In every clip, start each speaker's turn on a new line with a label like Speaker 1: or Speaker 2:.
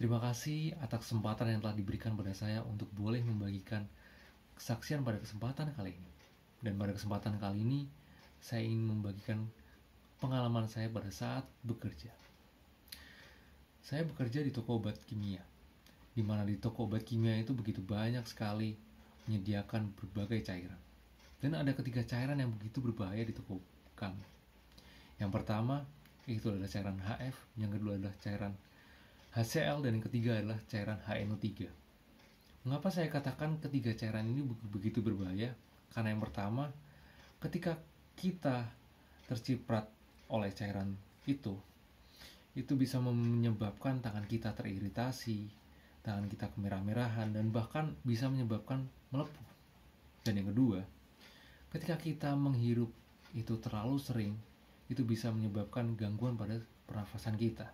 Speaker 1: Terima kasih atas kesempatan yang telah diberikan pada saya untuk boleh membagikan kesaksian pada kesempatan kali ini. Dan pada kesempatan kali ini, saya ingin membagikan pengalaman saya pada saat bekerja. Saya bekerja di toko obat kimia, di mana di toko obat kimia itu begitu banyak sekali menyediakan berbagai cairan. Dan ada ketiga cairan yang begitu berbahaya di toko kami. Yang pertama, itu adalah cairan HF, yang kedua adalah cairan HCl, dan yang ketiga adalah cairan HNO3. Mengapa saya katakan ketiga cairan ini begitu berbahaya? Karena yang pertama, ketika kita terciprat oleh cairan itu bisa menyebabkan tangan kita teriritasi, tangan kita kemerah-merahan, dan bahkan bisa menyebabkan melepuh. Dan yang kedua, ketika kita menghirup itu terlalu sering, itu bisa menyebabkan gangguan pada pernafasan kita.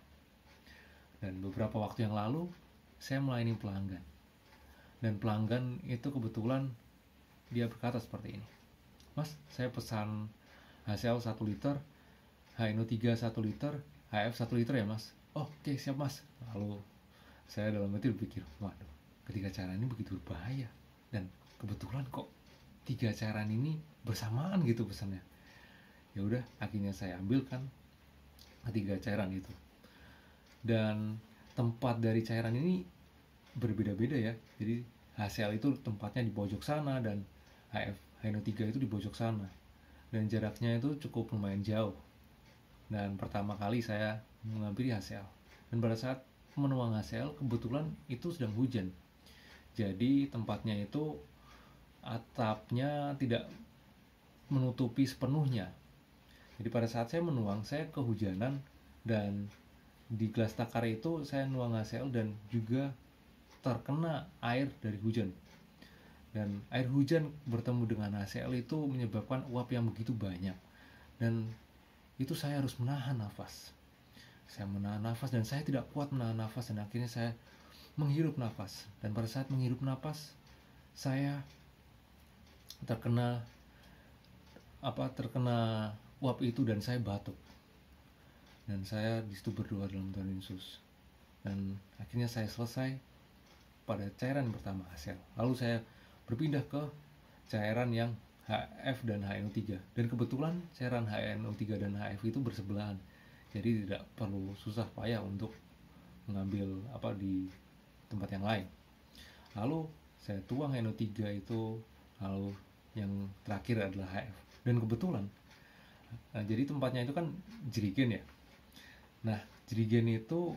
Speaker 1: Dan beberapa waktu yang lalu, saya melayani pelanggan. Dan pelanggan itu kebetulan dia berkata seperti ini. Mas, saya pesan HCl 1 liter, HNO3 1 liter, HF 1 liter ya mas? Oh, oke, siap mas. Lalu saya dalam hati berpikir, waduh, ketiga cairan ini begitu berbahaya. Dan kebetulan kok 3 cairan ini bersamaan gitu pesannya. Ya udah, akhirnya saya ambilkan ketiga cairan itu. Dan tempat dari cairan ini berbeda-beda ya. Jadi HCl itu tempatnya di pojok sana, dan HNO3 itu di pojok sana. Dan jaraknya itu cukup lumayan jauh. Dan pertama kali saya mengambil HCl. Dan pada saat menuang HCl, kebetulan itu sedang hujan. Jadi tempatnya itu atapnya tidak menutupi sepenuhnya. Jadi pada saat saya menuang, saya kehujanan, dan di gelas takar itu saya nuang HCl dan juga terkena air dari hujan. Dan air hujan bertemu dengan HCl itu menyebabkan uap yang begitu banyak. Dan itu saya harus menahan nafas. Saya menahan nafas dan saya tidak kuat menahan nafas, dan akhirnya saya menghirup nafas. Dan pada saat menghirup nafas, saya terkena uap itu dan saya batuk. Dan saya disitu berdoa dalam Tuhan Yesus. Dan akhirnya saya selesai pada cairan pertama HCl. Lalu saya berpindah ke cairan yang HF dan HNO3. Dan kebetulan cairan HNO3 dan HF itu bersebelahan. Jadi tidak perlu susah payah untuk mengambil di tempat yang lain. Lalu saya tuang HNO3 itu, lalu yang terakhir adalah HF. Dan kebetulan jadi tempatnya itu kan jerigen ya. Nah, jerigen itu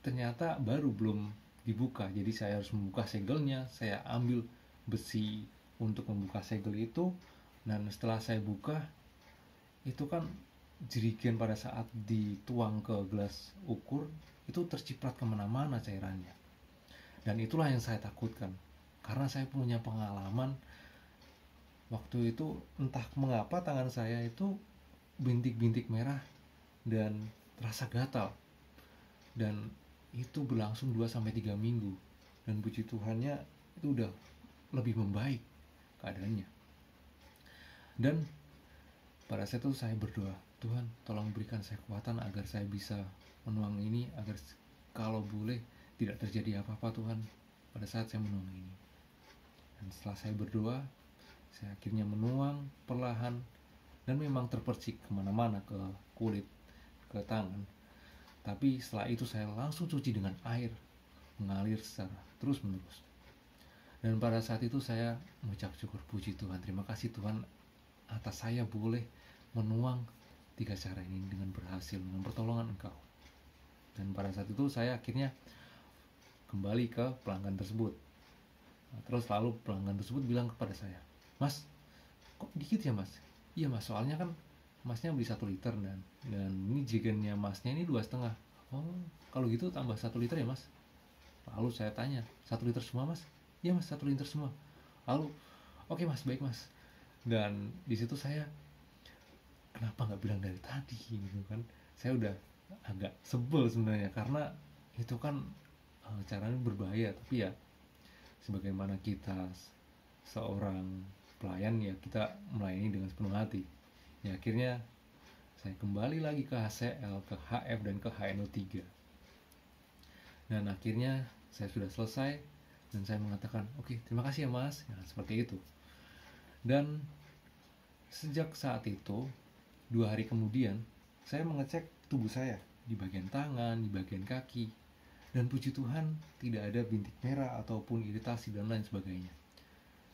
Speaker 1: ternyata belum dibuka. Jadi saya harus membuka segelnya. Saya ambil besi untuk membuka segel itu. Dan setelah saya buka, itu kan jerigen pada saat dituang ke gelas ukur itu terciprat kemana-mana cairannya. Dan itulah yang saya takutkan. Karena saya punya pengalaman waktu itu, entah mengapa tangan saya itu bintik-bintik merah dan terasa gatal. Dan itu berlangsung 2-3 minggu. Dan puji Tuhannya itu udah lebih membaik keadaannya. Dan pada saat itu saya berdoa, Tuhan tolong berikan saya kekuatan agar saya bisa menuang ini, agar kalau boleh tidak terjadi apa-apa Tuhan pada saat saya menuang ini. Dan setelah saya berdoa, saya akhirnya menuang perlahan, dan memang terpercik kemana-mana, ke kulit, ke tangan. Tapi setelah itu saya langsung cuci dengan air, mengalir secara terus-menerus. Dan pada saat itu saya mengucap syukur, puji Tuhan, terima kasih Tuhan atas saya boleh menuang 3 cara ini dengan berhasil, dengan pertolongan Engkau. Dan pada saat itu saya akhirnya kembali ke pelanggan tersebut. Terus lalu pelanggan tersebut bilang kepada saya, Mas, kok dikit ya mas? Iya mas, soalnya kan masnya beli 1 liter, dan ini jerigennya masnya ini 2,5. Oh, kalau gitu tambah 1 liter ya mas? Lalu saya tanya, 1 liter semua mas? Iya mas, 1 liter semua. Lalu, oke mas, baik mas. Dan di situ saya, kenapa nggak bilang dari tadi gitu kan? Saya udah agak sebel sebenarnya, karena itu kan caranya berbahaya. Tapi ya sebagaimana kita seorang pelayan, ya kita melayani dengan sepenuh hati. Ya akhirnya saya kembali lagi ke HCl, ke HF, dan ke HNO3. Dan akhirnya saya sudah selesai dan saya mengatakan, oke, terima kasih ya mas, ya, seperti itu. Dan sejak saat itu 2 hari kemudian saya mengecek tubuh saya di bagian tangan, di bagian kaki, dan puji Tuhan tidak ada bintik merah ataupun iritasi dan lain sebagainya.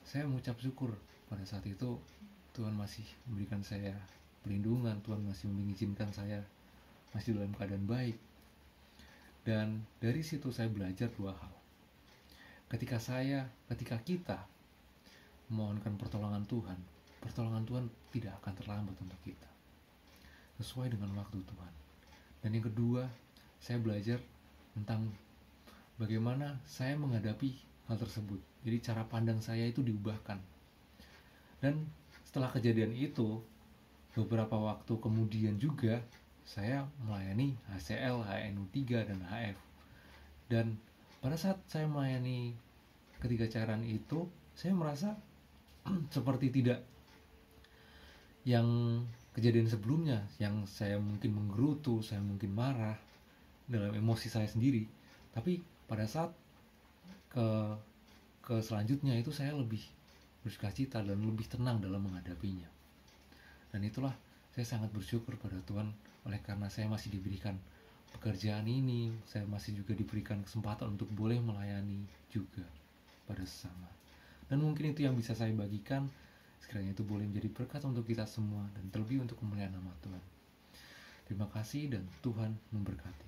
Speaker 1: Saya mengucap syukur pada saat itu Tuhan masih memberikan saya perlindungan, Tuhan masih mengizinkan saya masih dalam keadaan baik. Dan dari situ saya belajar 2 hal. Ketika kita memohonkan pertolongan Tuhan tidak akan terlambat untuk kita, sesuai dengan waktu Tuhan. Dan yang kedua, saya belajar tentang bagaimana saya menghadapi hal tersebut. Jadi cara pandang saya itu diubahkan. Dan setelah kejadian itu, beberapa waktu kemudian juga saya melayani HCL, HNU3, dan HF. Dan pada saat saya melayani ketiga cairan itu, saya merasa seperti tidak yang kejadian sebelumnya, yang saya mungkin menggerutu, saya mungkin marah dalam emosi saya sendiri. Tapi pada saat ke selanjutnya itu saya lebih bersukacita dan lebih tenang dalam menghadapinya. Dan itulah saya sangat bersyukur pada Tuhan, oleh karena saya masih diberikan pekerjaan ini, saya masih juga diberikan kesempatan untuk boleh melayani juga pada sesama. Dan mungkin itu yang bisa saya bagikan, sekiranya itu boleh menjadi berkat untuk kita semua dan terlebih untuk kemuliaan nama Tuhan. Terima kasih dan Tuhan memberkati.